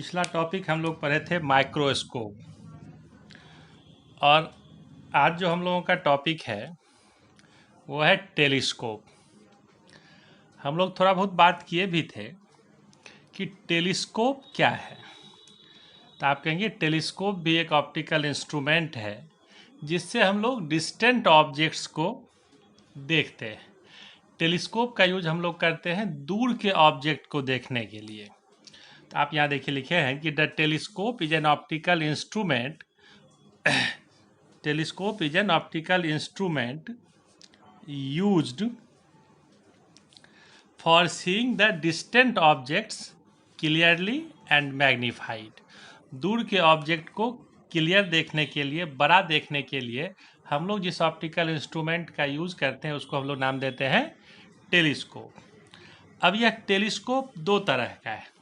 पिछला टॉपिक हम लोग पढ़े थे माइक्रोस्कोप, और आज जो हम लोगों का टॉपिक है वो है टेलीस्कोप। हम लोग थोड़ा बहुत बात किए भी थे कि टेलीस्कोप क्या है। तो आप कहेंगे टेलीस्कोप भी एक ऑप्टिकल इंस्ट्रूमेंट है जिससे हम लोग डिस्टेंट ऑब्जेक्ट्स को देखते हैं। टेलीस्कोप का यूज हम लोग करते हैं दूर के ऑब्जेक्ट को देखने के लिए। तो आप यहाँ देखिए लिखे हैं कि the telescope is an optical instrument telescope is an optical instrument used for seeing the distant objects clearly and magnified। दूर के ऑब्जेक्ट को क्लियर देखने के लिए, बड़ा देखने के लिए हम लोग जिस ऑप्टिकल इंस्ट्रूमेंट का यूज़ करते हैं उसको हम लोग नाम देते हैं टेलीस्कोप। अब यह टेलीस्कोप दो तरह का है।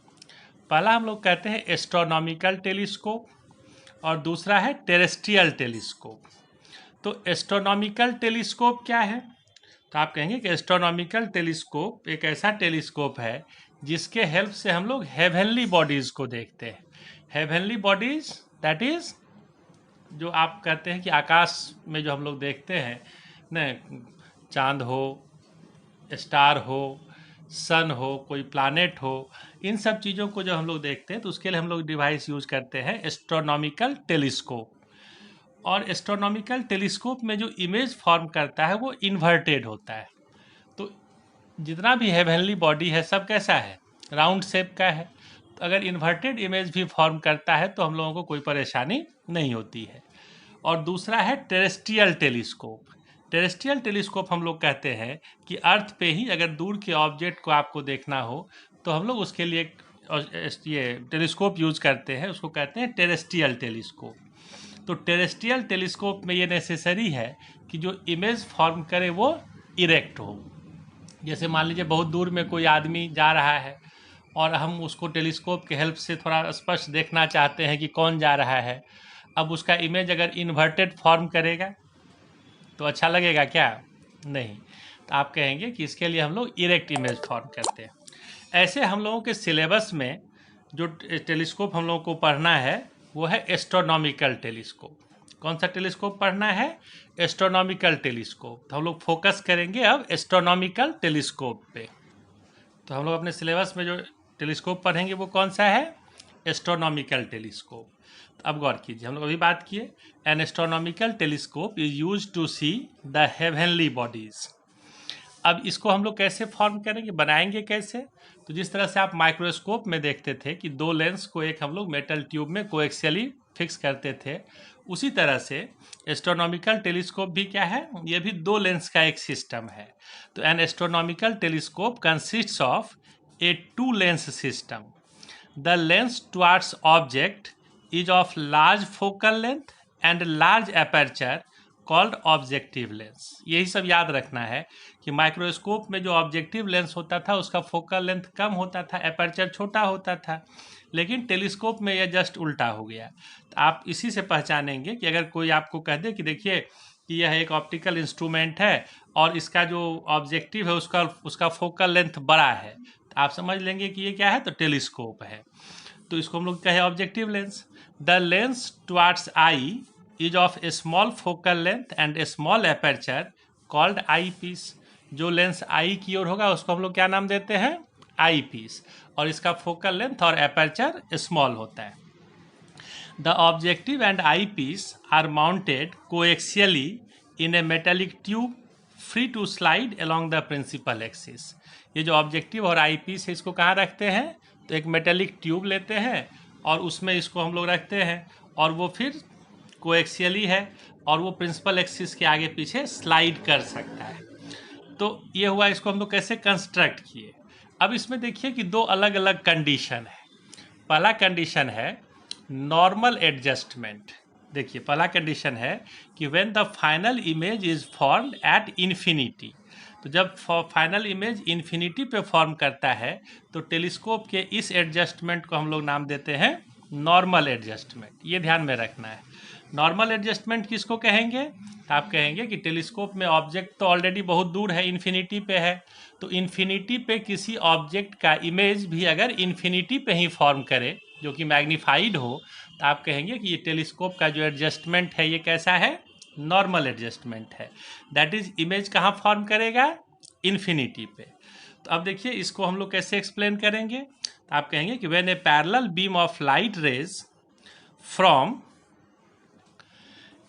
पहला हम लोग कहते हैं एस्ट्रोनॉमिकल टेलीस्कोप और दूसरा है टेरेस्ट्रियल टेलीस्कोप। तो एस्ट्रोनॉमिकल टेलीस्कोप क्या है? तो आप कहेंगे कि एस्ट्रोनॉमिकल टेलीस्कोप एक ऐसा टेलीस्कोप है जिसके हेल्प से हम लोग हेवनली बॉडीज़ को देखते हैं। हेवनली बॉडीज़ दैट इज़ जो आप कहते हैं कि आकाश में जो हम लोग देखते हैं न, चांद हो, स्टार हो, सन हो, कोई प्लानेट हो, इन सब चीज़ों को जब हम लोग देखते हैं तो उसके लिए हम लोग डिवाइस यूज करते हैं एस्ट्रोनॉमिकल टेलीस्कोप। और एस्ट्रोनॉमिकल टेलीस्कोप में जो इमेज फॉर्म करता है वो इन्वर्टेड होता है। तो जितना भी हेवनली बॉडी है सब कैसा है? राउंड शेप का है। तो अगर इन्वर्टेड इमेज भी फॉर्म करता है तो हम लोगों को कोई परेशानी नहीं होती है। और दूसरा है टेरेस्ट्रियल टेलीस्कोप। टेरेस्ट्रियल टेलीस्कोप हम लोग कहते हैं कि अर्थ पे ही अगर दूर के ऑब्जेक्ट को आपको देखना हो तो हम लोग उसके लिए ये टेलीस्कोप यूज करते हैं, उसको कहते हैं टेरेस्ट्रियल टेलीस्कोप। तो टेरेस्ट्रियल टेलीस्कोप में ये नेसेसरी है कि जो इमेज फॉर्म करे वो इरेक्ट हो। जैसे मान लीजिए बहुत दूर में कोई आदमी जा रहा है और हम उसको टेलीस्कोप के हेल्प से थोड़ा स्पष्ट देखना चाहते हैं कि कौन जा रहा है। अब उसका इमेज अगर इन्वर्टेड फॉर्म करेगा तो अच्छा लगेगा क्या? नहीं। तो आप कहेंगे कि इसके लिए हम लोग इरेक्ट इमेज फॉर्म करते हैं। ऐसे हम लोगों के सिलेबस में जो टेलीस्कोप हम लोगों को पढ़ना है वो है एस्ट्रोनॉमिकल टेलीस्कोप। कौन सा टेलीस्कोप पढ़ना है? Astronomical telescope. तो हम लोग फोकस करेंगे अब एस्ट्रोनॉमिकल टेलीस्कोप पे। तो हम लोग अपने सिलेबस में जो टेलीस्कोप पढ़ेंगे वो कौन सा है? Astronomical telescope. तो अब गौर कीजिए, हम लोग अभी बात किए an astronomical telescope is use to see the heavenly bodies. अब इसको हम लोग कैसे फॉर्म करेंगे, बनाएंगे कैसे? तो जिस तरह से आप माइक्रोस्कोप में देखते थे कि दो लेंस को एक हम लोग मेटल ट्यूब में कोएक्सियली फिक्स करते थे, उसी तरह से एस्ट्रोनॉमिकल टेलीस्कोप भी क्या है? ये भी दो लेंस का एक सिस्टम है। तो an astronomical telescope consists of a two lens system. The lens towards object is of large focal length and large aperture called objective lens. यही सब याद रखना है कि माइक्रोस्कोप में जो ऑब्जेक्टिव लेंस होता था उसका फोकल लेंथ कम होता था, एपर्चर छोटा होता था, लेकिन टेलीस्कोप में यह जस्ट उल्टा हो गया। तो आप इसी से पहचानेंगे कि अगर कोई आपको कह दे कि देखिए कि यह एक ऑप्टिकल इंस्ट्रूमेंट है और इसका जो ऑब्जेक्टिव है उसका फोकल लेंथ बड़ा है, तो आप समझ लेंगे कि ये क्या है? तो टेलीस्कोप है। तो इसको हम लोग कहें objective lens. The lens towards eye is of a small focal length and a small aperture called eye piece. जो लेंस आई की ओर होगा उसको हम लोग क्या नाम देते हैं? Eyepiece. और इसका फोकल लेंथ और एपर्चर स्मॉल होता है। The objective and eyepiece are mounted coaxially in a metallic tube free to slide along the principal axis. ये जो ऑब्जेक्टिव और आई पीस है इसको कहाँ रखते हैं? तो एक मेटेलिक ट्यूब लेते हैं और उसमें इसको हम लोग रखते हैं और वो फिर कोएक्सियली है और वो प्रिंसिपल एक्सिस के आगे पीछे स्लाइड कर सकता है। तो ये हुआ, इसको हम लोग कैसे कंस्ट्रक्ट किए। अब इसमें देखिए कि दो अलग अलग कंडीशन है। पहला कंडीशन है नॉर्मल एडजस्टमेंट। देखिए पहला कंडीशन है कि when the final image is formed at infinity. तो जब फाइनल इमेज इन्फिनिटी पे फॉर्म करता है तो टेलीस्कोप के इस एडजस्टमेंट को हम लोग नाम देते हैं नॉर्मल एडजस्टमेंट। ये ध्यान में रखना है। नॉर्मल एडजस्टमेंट किसको कहेंगे? आप कहेंगे कि टेलीस्कोप में ऑब्जेक्ट तो ऑलरेडी बहुत दूर है, इन्फिनिटी पे है, तो इन्फिनिटी पे किसी ऑब्जेक्ट का इमेज भी अगर इन्फिनिटी पे ही फॉर्म करे जो कि मैग्नीफाइड हो, तो आप कहेंगे कि ये टेलीस्कोप का जो एडजस्टमेंट है ये कैसा है, नॉर्मल एडजस्टमेंट है। दैट इज इमेज कहाँ फॉर्म करेगा, इन्फिनिटी पे। तो अब देखिए इसको हम लोग कैसे एक्सप्लेन करेंगे, तो आप कहेंगे कि when A parallel beam of light rays from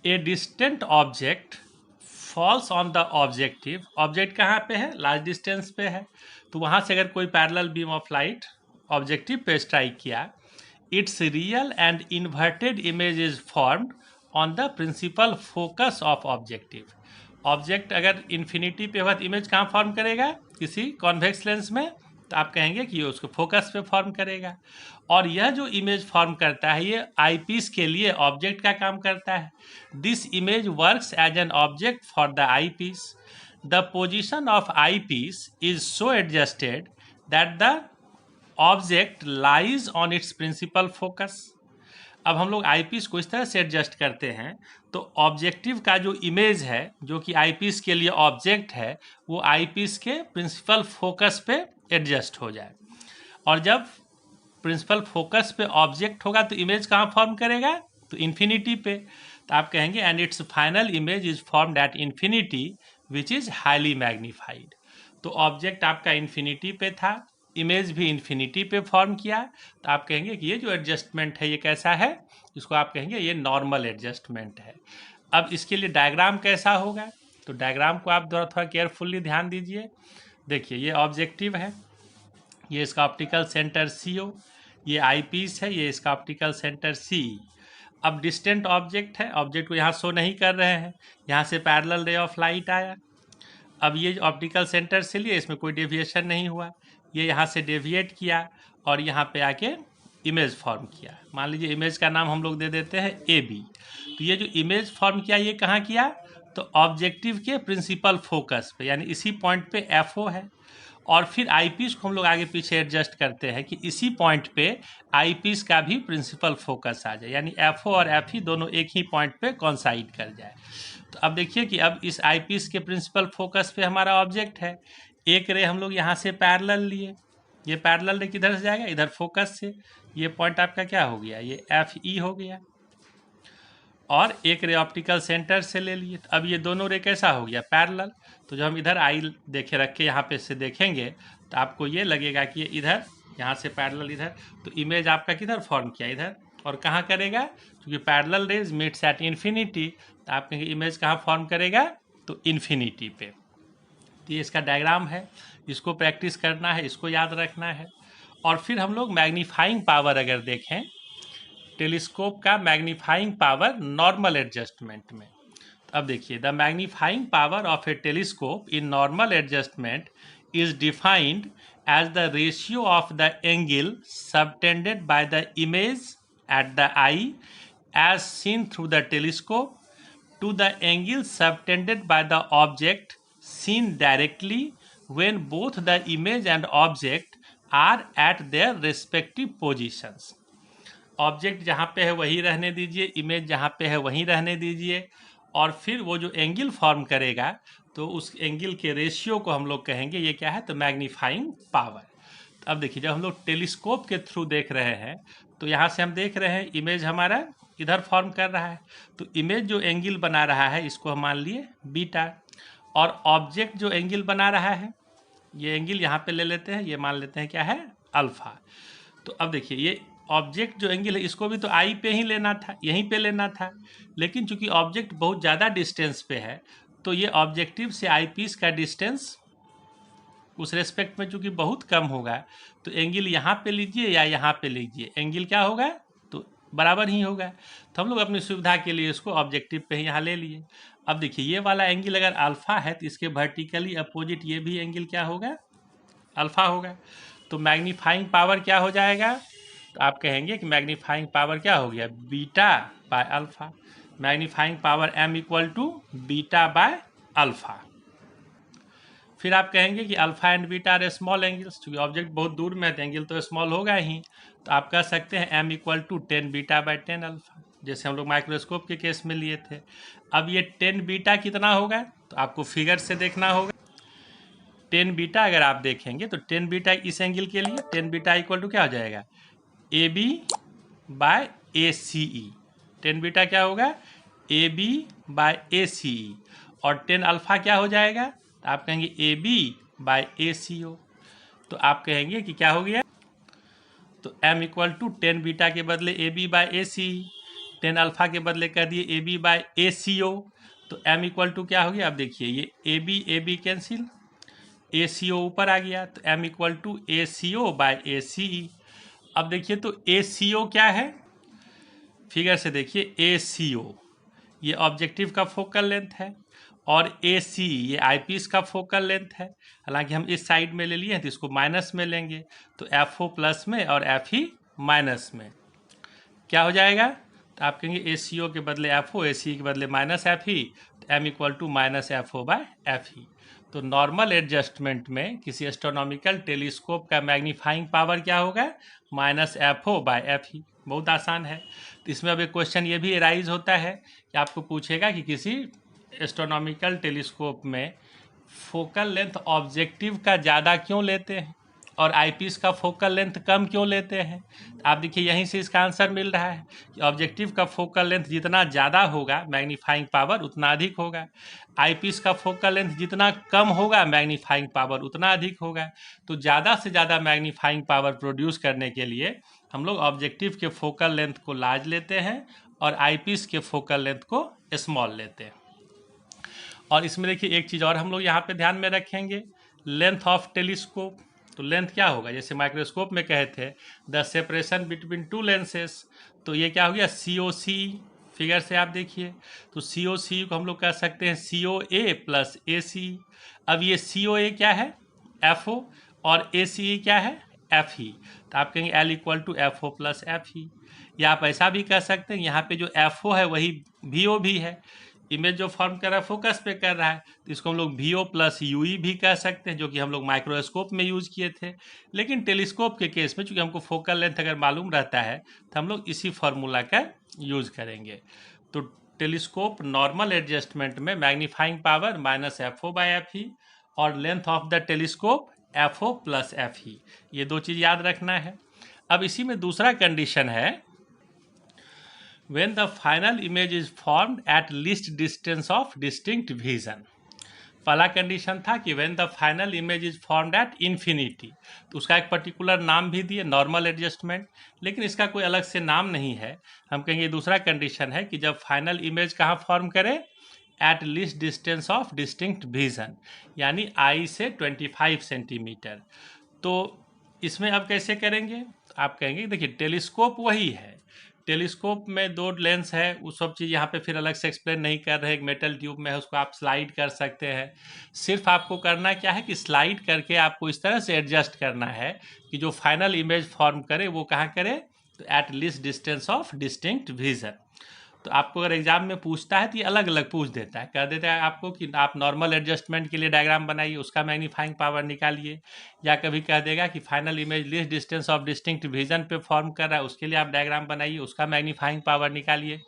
a distant object falls on the objective, object कहाँ पे है, लार्ज डिस्टेंस पे है, तो वहाँ से अगर कोई parallel beam of light objective पे स्ट्राइक किया, its real and inverted image is formed on the principal focus of objective. Object अगर इन्फिनिटी पे हुआ तो इमेज कहाँ फॉर्म करेगा, किसी कॉन्वेक्स लेंस में, तो आप कहेंगे कि ये उसको फोकस पे फॉर्म करेगा। और यह जो इमेज फॉर्म करता है ये आईपीस के लिए ऑब्जेक्ट का काम करता है। This image works as an object for the eyepiece. The position of eyepiece is so adjusted that the object lies on its principal focus. अब हम लोग आईपीस को इस तरह से एडजस्ट करते हैं तो ऑब्जेक्टिव का जो इमेज है जो कि आईपीस के लिए ऑब्जेक्ट है वो आईपीस के प्रिंसिपल फोकस पे एडजस्ट हो जाए। और जब प्रिंसिपल फोकस पे ऑब्जेक्ट होगा तो इमेज कहाँ फॉर्म करेगा, तो इन्फिनिटी पे। तो आप कहेंगे and it's final image is formed at infinity which is highly magnified. तो ऑब्जेक्ट आपका इन्फिनिटी पे था, इमेज भी इन्फिनिटी पे फॉर्म किया, तो आप कहेंगे कि ये जो एडजस्टमेंट है ये कैसा है, इसको आप कहेंगे ये नॉर्मल एडजस्टमेंट है। अब इसके लिए डायग्राम कैसा होगा, तो डायग्राम को आप थोड़ा केयरफुल्ली ध्यान दीजिए। देखिए ये ऑब्जेक्टिव है, ये इसका ऑप्टिकल सेंटर CO, ये आईपीस है, ये इसका ऑप्टिकल सेंटर CE। अब डिस्टेंट ऑब्जेक्ट है, ऑब्जेक्ट को यहाँ शो नहीं कर रहे हैं, यहाँ से पैरेलल रे ऑफ लाइट आया। अब ये ऑप्टिकल सेंटर से लिए इसमें कोई डेविएशन नहीं हुआ, ये यहाँ से डेविएट किया और यहाँ पे आके इमेज फॉर्म किया। मान लीजिए इमेज का नाम हम लोग दे देते हैं AB। तो ये जो इमेज फॉर्म किया ये कहाँ किया, तो ऑब्जेक्टिव के प्रिंसिपल फोकस पे, यानी इसी पॉइंट पे FO है। और फिर आईपीस को हम लोग आगे पीछे एडजस्ट करते हैं कि इसी पॉइंट पे आईपीस का भी प्रिंसिपल फोकस आ जाए, यानी FO और FE दोनों एक ही पॉइंट पे कॉन्साइड कर जाए। तो अब देखिए कि अब इस आईपीस के प्रिंसिपल फोकस पे हमारा ऑब्जेक्ट है, एक रे हम लोग यहाँ से पैरेलल लिए, ये पैरेलल रे किधर से जाएगा, इधर फोकस से, ये पॉइंट आपका क्या हो गया, ये FE हो गया। और एक रे ऑप्टिकल सेंटर से ले लिए, तो अब ये दोनों रे कैसा हो गया, पैरेलल। तो जब हम इधर आई देखे रख के यहाँ पे से देखेंगे तो आपको ये लगेगा कि ये इधर यहाँ से पैरेलल इधर, तो इमेज आपका किधर फॉर्म किया, इधर। और कहाँ करेगा, क्योंकि parallel raise meets at infinity, तो आप कहेंगे इमेज कहाँ फॉर्म करेगा, तो इन्फिनिटी पे। तो ये इसका डायग्राम है, इसको प्रैक्टिस करना है, इसको याद रखना है। और फिर हम लोग मैग्नीफाइंग पावर अगर देखें, टेलीस्कोप का मैग्नीफाइंग पावर नॉर्मल एडजस्टमेंट में, अब देखिए the magnifying power of a telescope in normal adjustment is defined as the ratio of the angle subtended by the image at the eye as seen through the telescope to the angle subtended by the object seen directly when both the image and object are at their respective positions। Object जहाँ पे है वहीं रहने दीजिए, image जहाँ पे है वहीं रहने दीजिए, और फिर वो जो एंगल फॉर्म करेगा तो उस एंगल के रेशियो को हम लोग कहेंगे ये क्या है, तो मैग्नीफाइंग पावर। अब देखिए जब हम लोग टेलीस्कोप के थ्रू देख रहे हैं तो यहाँ से हम देख रहे हैं इमेज हमारा इधर फॉर्म कर रहा है, तो इमेज जो एंगल बना रहा है इसको हम मान लिए बीटा, और ऑब्जेक्ट जो एंगल बना रहा है ये एंगल यहाँ पे ले लेते हैं, ये मान लेते हैं क्या है, अल्फा। तो अब देखिए ये ऑब्जेक्ट जो एंगल है इसको भी तो आई पे ही लेना था, यहीं पे लेना था, लेकिन चूंकि ऑब्जेक्ट बहुत ज़्यादा डिस्टेंस पे है तो ये ऑब्जेक्टिव से आई पीस का डिस्टेंस उस रेस्पेक्ट में चूंकि बहुत कम होगा, तो एंगल यहाँ पे लीजिए या यहाँ पे लीजिए, एंगल क्या होगा, तो बराबर ही होगा। तो हम लोग अपनी सुविधा के लिए इसको ऑब्जेक्टिव पे ही यहाँ ले लिए। अब देखिए ये वाला एंगल अगर अल्फा है तो इसके वर्टिकली अपोजिट ये भी एंगल क्या होगा, अल्फा होगा। तो मैग्नीफाइंग पावर क्या हो जाएगा, तो आप कहेंगे कि मैग्नीफाइंग पावर क्या हो गया, beta by alpha. Magnifying power m equal to beta by alpha. फिर आप कहेंगे कि alpha and beta are small angles, क्योंकि ऑब्जेक्ट बहुत दूर में है तो एंगल तो स्मॉल होगा ही, तो आप कह सकते हैं m equal to 10 beta by 10 alpha, जैसे हम लोग माइक्रोस्कोप के केस में लिए थे। अब ये 10 बीटा कितना होगा, तो आपको फिगर से देखना होगा। 10 बीटा अगर आप देखेंगे तो 10 बीटा इस एंगल के लिए 10 बीटा इक्वल टू क्या हो जाएगा, AB bye A C E. Tan beta क्या होगा, ए बी बाय ए सी ई, और टेन अल्फा क्या हो जाएगा, तो आप कहेंगे ए बी बाय ए सी ओ। तो आप कहेंगे कि क्या हो गया, तो m equal to tan beta के बदले A B by A C, tan alpha के बदले कर दिए ए बी बाय ए सी ओ। तो m इक्वल टू क्या हो गया, अब देखिए ये ए बी कैंसिल, ए सी ओ ऊपर आ गया, तो m equal to A C O by A C E. अब देखिए तो ए सी ओ क्या है, फिगर से देखिए ए सी ओ ये ऑब्जेक्टिव का फोकल लेंथ है, और ए सी ये आई पीस का फोकल लेंथ है। हालांकि हम इस साइड में ले लिए हैं तो इसको माइनस में लेंगे, तो एफ ओ प्लस में और एफ ई माइनस में क्या हो जाएगा, तो आप कहेंगे ए सी ओ के बदले एफ ओ, ए सी के बदले माइनस एफ ई, तो M equal to minus F O by F E. तो नॉर्मल एडजस्टमेंट में किसी एस्ट्रोनॉमिकल टेलीस्कोप का मैग्नीफाइंग पावर क्या होगा, minus F O by F E. बहुत आसान है। तो इसमें अब एक क्वेश्चन ये भी एराइज होता है कि आपको पूछेगा कि किसी एस्ट्रोनॉमिकल टेलीस्कोप में फोकल लेंथ ऑब्जेक्टिव का ज़्यादा क्यों लेते हैं और आईपीस का फोकल लेंथ कम क्यों लेते हैं। आप देखिए यहीं से इसका आंसर मिल रहा है कि ऑब्जेक्टिव का फोकल लेंथ जितना ज़्यादा होगा मैग्नीफाइंग पावर उतना अधिक होगा, आईपीस का फोकल लेंथ जितना कम होगा मैग्नीफाइंग पावर उतना अधिक होगा। तो ज़्यादा से ज़्यादा मैग्नीफाइंग पावर प्रोड्यूस करने के लिए हम लोग ऑब्जेक्टिव के फोकल लेंथ को लार्ज लेते हैं और आईपीस के फोकल लेंथ को स्मॉल लेते हैं। और इसमें देखिए एक चीज़ और हम लोग यहाँ पे ध्यान में रखेंगे, लेंथ ऑफ टेलीस्कोप। तो लेंथ क्या होगा, जैसे माइक्रोस्कोप में कहे थे the separation between two lenses, तो ये क्या हो गया सी ओ सी। फिगर से आप देखिए तो सी ओ सी को हम लोग कह सकते हैं सी ओ ए प्लस ए सी। अब ये सी ओ ए क्या है, एफ ओ, और ए सी ई क्या है, एफ ई। तो आप कहेंगे L equal to F O plus F E. या आप ऐसा भी कह सकते हैं यहाँ पे जो एफ ओ है वही वी ओ भी है, इमेज जो फॉर्म कर रहा है फोकस पे कर रहा है, तो इसको हम लोग V O plus U E भी कह सकते हैं, जो कि हम लोग माइक्रोस्कोप में यूज़ किए थे। लेकिन टेलीस्कोप के केस में चूंकि हमको फोकल लेंथ अगर मालूम रहता है तो हम लोग इसी फार्मूला का यूज़ करेंगे। तो टेलीस्कोप नॉर्मल एडजस्टमेंट में magnifying power minus F O by F E, और length of the telescope F O plus F E, ये दो चीज़ याद रखना है। अब इसी में दूसरा कंडीशन है, when the final image is formed at least distance of distinct vision। पहला कंडीशन था कि when the final image is formed at infinity, तो उसका एक पर्टिकुलर नाम भी दिए नॉर्मल एडजस्टमेंट, लेकिन इसका कोई अलग से नाम नहीं है। हम कहेंगे दूसरा कंडीशन है कि जब फाइनल इमेज कहाँ फॉर्म करे, eight least distance of distinct vision, यानी आई से 25 सेंटीमीटर। तो इसमें अब कैसे करेंगे, आप कहेंगे देखिए टेलीस्कोप वही है, टेलीस्कोप में दो लेंस है, वो सब चीज़ यहाँ पे फिर अलग से एक्सप्लेन नहीं कर रहे, एक मेटल ट्यूब में है उसको आप स्लाइड कर सकते हैं। सिर्फ आपको करना क्या है कि स्लाइड करके आपको इस तरह से एडजस्ट करना है कि जो फाइनल इमेज फॉर्म करे वो कहाँ करे, तो eight least distance of distinct vision. तो आपको अगर एग्जाम में पूछता है तो ये अलग अलग पूछ देता है, कह देता है आपको कि आप नॉर्मल एडजस्टमेंट के लिए डायग्राम बनाइए, उसका मैग्नीफाइंग पावर निकालिए, या कभी कह देगा कि final image least distance of distinct vision पे फॉर्म कर रहा है, उसके लिए आप डायग्राम बनाइए, उसका मैग्नीफाइंग पावर निकालिए।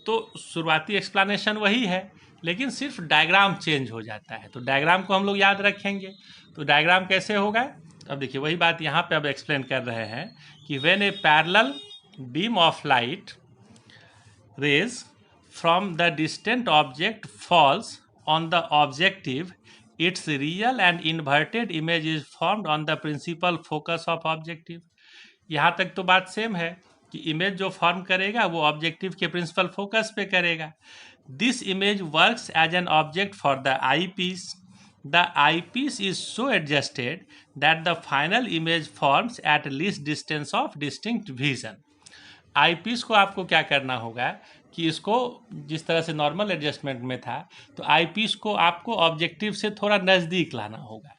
तो शुरुआती एक्सप्लेनेशन वही है, लेकिन सिर्फ डायग्राम चेंज हो जाता है। तो डायग्राम को हम लोग याद रखेंगे। तो डायग्राम कैसे होगा, अब देखिए वही बात यहाँ पे अब एक्सप्लेन कर रहे हैं कि when A parallel beam of light rays from the distant object falls on the objective, its real and inverted image is formed on the principal focus of objective। यहाँ तक तो बात सेम है कि इमेज जो फॉर्म करेगा वो objective के प्रिंसिपल फोकस पे करेगा। This image works as an object for the eye piece. The eye piece is so adjusted that the final image forms at least distance of distinct vision. Eye piece को आपको क्या करना होगा कि इसको जिस तरह से नॉर्मल एडजस्टमेंट में था, तो आई पीस को आपको ऑब्जेक्टिव से थोड़ा नज़दीक लाना होगा,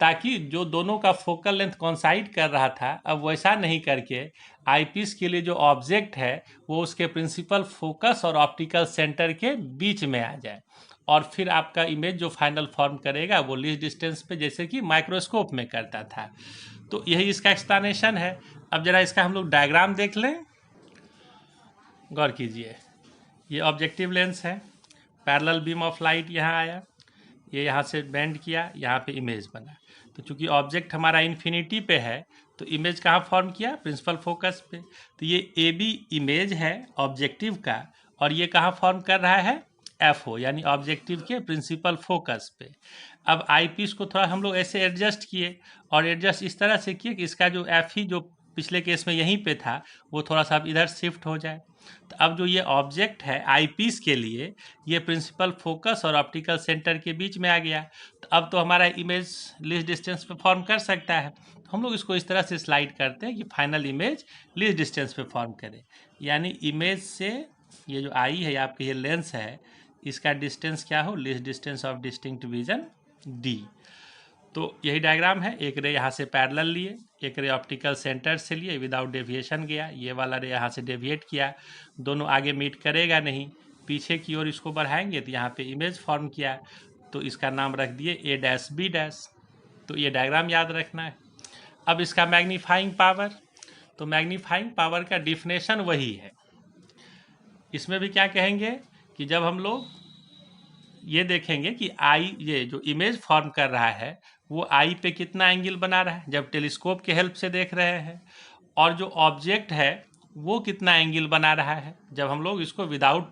ताकि जो दोनों का फोकल लेंथ कॉन्साइड कर रहा था अब वैसा नहीं करके आई पीस के लिए जो ऑब्जेक्ट है वो उसके प्रिंसिपल फोकस और ऑप्टिकल सेंटर के बीच में आ जाए, और फिर आपका इमेज जो फाइनल फॉर्म करेगा वो लीस्ट डिस्टेंस पे जैसे कि माइक्रोस्कोप में करता था। तो यही इसका एक्सप्लेनेशन है। अब जरा इसका हम लोग डायग्राम देख लें, गौर कीजिए। ये ऑब्जेक्टिव लेंस है, पैरेलल बीम ऑफ लाइट यहाँ आया, ये यहाँ से बेंड किया, यहाँ पे इमेज बना। तो चूंकि ऑब्जेक्ट हमारा इन्फिनिटी पे है तो इमेज कहाँ फॉर्म किया, प्रिंसिपल फोकस पे। तो ये ए बी इमेज है ऑब्जेक्टिव का, और ये कहाँ फॉर्म कर रहा है, एफ ओ, यानी ऑब्जेक्टिव के प्रिंसिपल फोकस पे। अब आई पीस को थोड़ा हम लोग ऐसे एडजस्ट किए, और एडजस्ट इस तरह से किए कि इसका जो एफ ही जो पिछले केस में यहीं पे था वो थोड़ा सा अब इधर शिफ्ट हो जाए। तो अब जो ये ऑब्जेक्ट है आई पीस के लिए, ये प्रिंसिपल फोकस और ऑप्टिकल सेंटर के बीच में आ गया। तो अब तो हमारा इमेज लीस्ट डिस्टेंस पे फॉर्म कर सकता है। तो हम लोग इसको इस तरह से स्लाइड करते हैं कि फाइनल इमेज लीस्ट डिस्टेंस पे फॉर्म करे, यानी इमेज से ये जो आई है आपके ये लेंस है, इसका डिस्टेंस क्या हो, least distance of distinct vision D. तो यही डायग्राम है, एक रे यहाँ से पैरेलल लिए, एक रे ऑप्टिकल सेंटर से लिए, विदाउट डेविएशन गया, ये वाला रे यहाँ से डेविएट किया, दोनों आगे मीट करेगा नहीं, पीछे की ओर इसको बढ़ाएंगे तो यहाँ पे इमेज फॉर्म किया, तो इसका नाम रख दिए ए डैश बी डैश। तो ये डायग्राम याद रखना है। अब इसका मैग्नीफाइंग पावर, तो मैग्नीफाइंग पावर का डिफिनेशन वही है। इसमें भी क्या कहेंगे कि जब हम लोग ये देखेंगे कि आई, ये जो इमेज फॉर्म कर रहा है वो आई पे कितना एंगल बना रहा है जब टेलीस्कोप के हेल्प से देख रहे हैं, और जो ऑब्जेक्ट है वो कितना एंगल बना रहा है जब हम लोग इसको विदाउट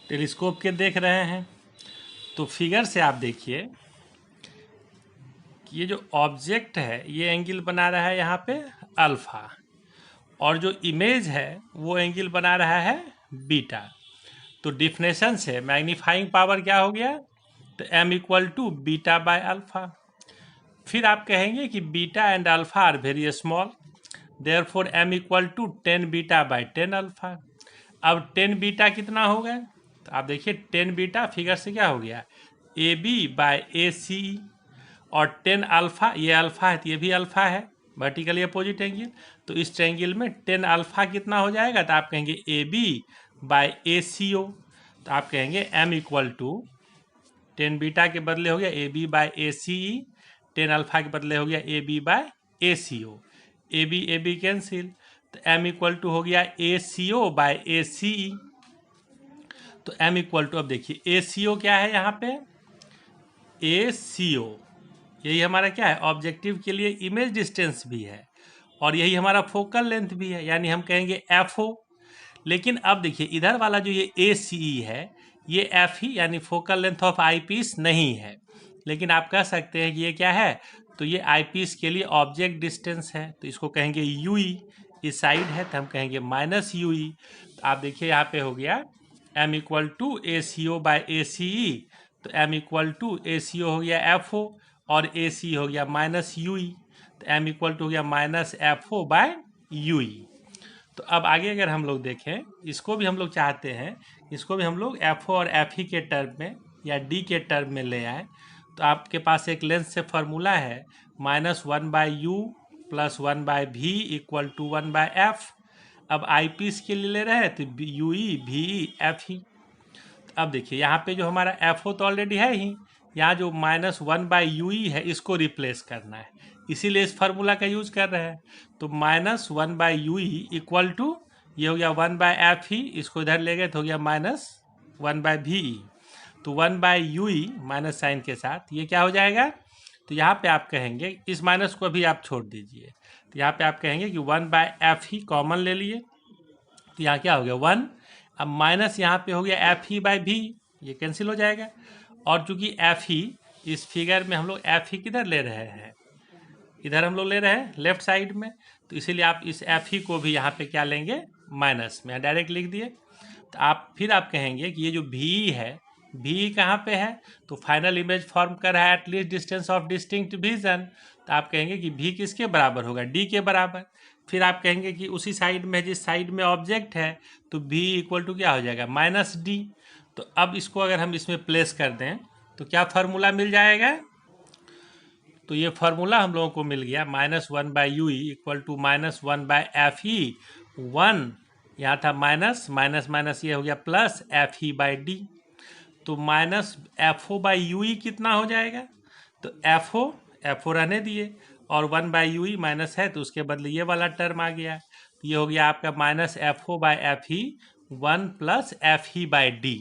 टेलीस्कोप के देख रहे हैं। तो फिगर से आप देखिए कि ये जो ऑब्जेक्ट है ये एंगल बना रहा है यहाँ पे अल्फा, और जो इमेज है वो एंगल बना रहा है बीटा। तो डिफिनेशन से मैग्नीफाइंग पावर क्या हो गया, तो m equal to beta by alpha. फिर आप कहेंगे कि beta and alpha are very small, therefore m equal to 10 beta by 10 alpha. अब 10 बीटा कितना हो गया, तो आप देखिए 10 बीटा फिगर से क्या हो गया, ए बी बाय ए सी, और 10 अल्फा, ये अल्फा है तो ये भी अल्फा है, वर्टिकली अपोजिट एंगल। तो इस ट्रायंगल में 10 अल्फा कितना हो जाएगा, तो आप कहेंगे ए बी बाय ए सी ओ। तो आप कहेंगे m इक्वल टू 10 बीटा के बदले हो गया A B by A C E, 10 alpha के बदले हो गया A B by A C O, A B cancel, तो m इक्वल टू हो गया ए C O by A C E. तो m इक्वल टू, अब देखिए ए सी ओ क्या है यहाँ पे, ए सी ओ यही हमारा क्या है, ऑब्जेक्टिव के लिए इमेज डिस्टेंस भी है, और यही हमारा फोकल लेंथ भी है, यानी हम कहेंगे एफ ओ। लेकिन अब देखिए इधर वाला जो ये ए सी ई है ये एफ ही, यानी focal length of eye piece नहीं है, लेकिन आप कह सकते हैं कि ये क्या है, तो ये आई पीस के लिए ऑब्जेक्ट डिस्टेंस है, तो इसको कहेंगे यू ई। इस साइड है तो हम कहेंगे माइनस यू ई। तो आप देखिए यहाँ पे हो गया M equal to A C O by A C E, तो M equal to A C O हो गया एफ ओ, और ए सी हो गया माइनस यू ई, तो एम इक्वल टू हो गया minus F O by U E. तो अब आगे अगर हम लोग देखें, इसको भी हम लोग चाहते हैं, इसको भी हम लोग एफ ओ और एफ ई के टर्म में या डी के टर्म में ले आए। तो आपके पास एक लेंस से फॉर्मूला है minus 1 by U plus 1 by V equal to 1 by F. अब आई पीस के लिए ले रहे हैं तो यू ई भी ई एफ ही। अब देखिए यहाँ पे जो हमारा एफ ओ तो ऑलरेडी है ही, यहाँ जो माइनस 1 बाय यू ई है इसको रिप्लेस करना है, इसीलिए इस फार्मूला का यूज कर रहे हैं। तो minus 1 by U E equal to, ये हो गया 1 बाय एफ ही, इसको इधर ले गए तो हो गया माइनस 1 बाय भी ई। तो 1 by U E minus sign के साथ ये क्या हो जाएगा, तो यहाँ पे आप कहेंगे, इस माइनस को भी आप छोड़ दीजिए, तो यहाँ पे आप कहेंगे कि 1 बाय एफ ही कॉमन ले लिए, तो यहाँ क्या हो गया 1। अब माइनस यहाँ पे हो गया एफ ही बाय भी, ये कैंसिल हो जाएगा, और चूंकि एफ ही इस फिगर में हम लोग एफ ही किधर ले रहे हैं, इधर हम लोग ले रहे हैं लेफ्ट साइड में, तो इसीलिए आप इस एफ ही को भी यहाँ पे क्या लेंगे माइनस में, डायरेक्ट लिख दिए। तो आप फिर आप कहेंगे कि ये जो भी है, भी कहाँ पे है, तो फाइनल इमेज फॉर्म कर रहा है eight least distance of distinct vision, तो आप कहेंगे कि भी किसके बराबर होगा, डी के बराबर। फिर आप कहेंगे कि उसी साइड में जिस साइड में ऑब्जेक्ट है, तो भी इक्वल टू क्या हो जाएगा माइनस डी। तो अब इसको अगर हम इसमें प्लेस कर दें तो क्या फार्मूला मिल जाएगा, तो ये फार्मूला हम लोगों को मिल गया minus 1 by U E equal to minus 1 by F E, 1 यहाँ था माइनस, माइनस माइनस ये हो गया plus F E by D. तो minus F O by U E कितना हो जाएगा, तो एफ ओ रहने दिए, और 1 बाई यू ई माइनस है तो उसके बदले ये वाला टर्म आ गया, तो ये हो गया आपका minus F O by F E 1 plus F E by D.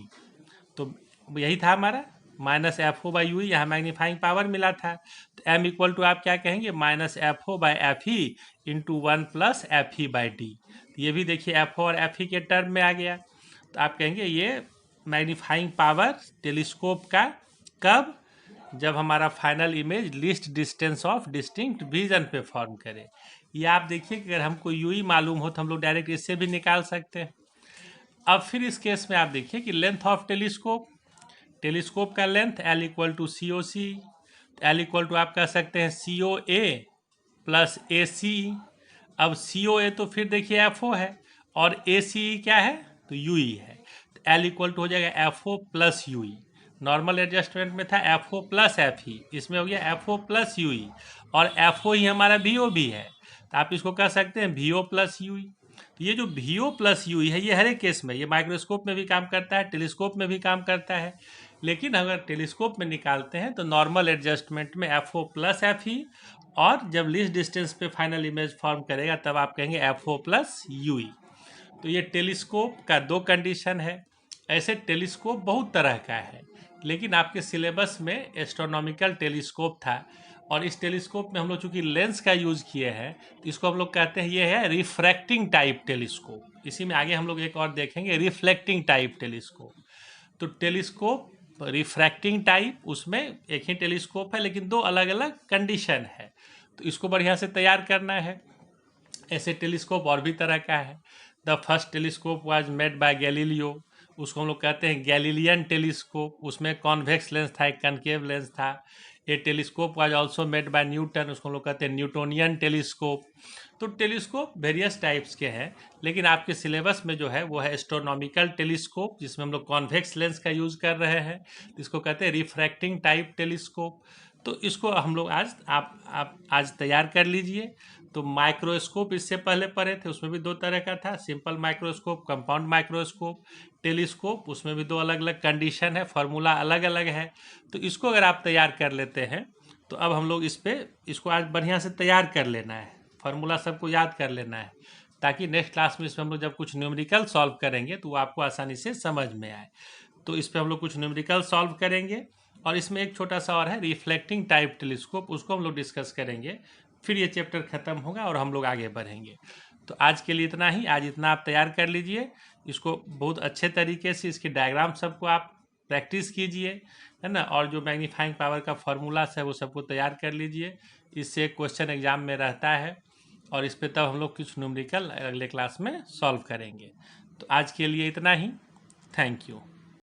तो यही था हमारा minus F O by U, यहाँ मैग्नीफाइंग पावर मिला था, तो एम इक्वल टू आप क्या कहेंगे, minus F O by F E into 1 plus F E by D. ये भी देखिए एफ ओ और एफ ई के टर्म में आ गया, तो आप कहेंगे ये मैग्नीफाइंग पावर टेलीस्कोप का कब, जब हमारा final image least distance of distinct vision पे फॉर्म करे। ये आप देखिए कि अगर हमको यू ही मालूम हो तो हम लोग डायरेक्ट इससे भी निकाल सकते हैं। अब फिर इस केस में आप देखिए कि लेंथ ऑफ टेलीस्कोप, टेलीस्कोप का length L equal to C O C, L equal to आप कह सकते हैं सी ओ ए प्लस ए सी। अब सी ओ ए तो फिर देखिए एफ ओ है और ए सी क्या है, तो यू ई है, तो एल इक्वल टू हो जाएगा F O plus U E. Normal adjustment में था F O plus F E, इसमें हो गया F O plus U E, और एफ ओ ही हमारा वी ओ भी है, तो आप इसको कह सकते हैं V O plus U E. तो ये जो V O plus U E है ये हर एक केस में, ये माइक्रोस्कोप में भी काम करता है, टेलीस्कोप में भी काम करता है, लेकिन अगर टेलीस्कोप में निकालते हैं तो नॉर्मल एडजस्टमेंट में F O plus F E, और जब लीस्ट डिस्टेंस पे फाइनल इमेज फॉर्म करेगा तब आप कहेंगे F O plus U E. तो ये टेलीस्कोप का दो कंडीशन है। ऐसे टेलीस्कोप बहुत तरह का है, लेकिन आपके सिलेबस में एस्ट्रोनॉमिकल टेलीस्कोप था, और इस टेलीस्कोप में हम लोग चूंकि लेंस का यूज किए हैं तो इसको हम लोग कहते हैं ये है रिफ्रैक्टिंग टाइप टेलीस्कोप। इसी में आगे हम लोग एक और देखेंगे रिफ्लेक्टिंग टाइप टेलीस्कोप। तो टेलीस्कोप रिफ्रैक्टिंग टाइप, उसमें एक ही टेलीस्कोप है लेकिन दो अलग अलग कंडीशन है, तो इसको बढ़िया से तैयार करना है। ऐसे टेलीस्कोप और भी तरह का है। The first telescope was made by Galileo, उसको हम लोग कहते हैं गैलीलियन टेलीस्कोप, उसमें कॉन्वेक्स लेंस था, एक कनकेव लेंस था। ये telescope was also made by Newton, उसको हम लोग कहते हैं न्यूटोनियन टेलीस्कोप। तो टेलीस्कोप वेरियस टाइप्स के हैं, लेकिन आपके सिलेबस में जो है वो है एस्ट्रोनॉमिकल टेलीस्कोप, जिसमें हम लोग कॉन्वेक्स लेंस का यूज कर रहे हैं, इसको कहते हैं रिफ्रैक्टिंग टाइप टेलीस्कोप। तो इसको हम लोग आज आप आज तैयार कर लीजिए। तो माइक्रोस्कोप इससे पहले पढ़े थे, उसमें भी दो तरह का था, simple microscope, compound microscope. Telescope उसमें भी दो अलग अलग कंडीशन है, फार्मूला अलग अलग है। तो इसको अगर आप तैयार कर लेते हैं तो अब हम लोग इसको आज बढ़िया से तैयार कर लेना है, फार्मूला सबको याद कर लेना है, ताकि नेक्स्ट क्लास में इसमें हम लोग जब कुछ न्यूमेरिकल सॉल्व करेंगे तो वो आपको आसानी से समझ में आए। तो इस पर हम लोग कुछ न्यूमेरिकल सॉल्व करेंगे, और इसमें एक छोटा सा और है रिफ्लेक्टिंग टाइप टेलीस्कोप, उसको हम लोग डिस्कस करेंगे। फिर ये चैप्टर खत्म होगा और हम लोग आगे बढ़ेंगे। तो आज के लिए इतना ही, आज इतना आप तैयार कर लीजिए, इसको बहुत अच्छे तरीके से इसके डायग्राम सबको आप प्रैक्टिस कीजिए, है ना, और जो मैग्नीफाइंग पावर का फार्मूलास है वो सबको तैयार कर लीजिए। इससे क्वेश्चन एग्जाम में रहता है, और इस पर तब हम लोग कुछ न्यूमेरिकल अगले क्लास में सॉल्व करेंगे। तो आज के लिए इतना ही, थैंक यू।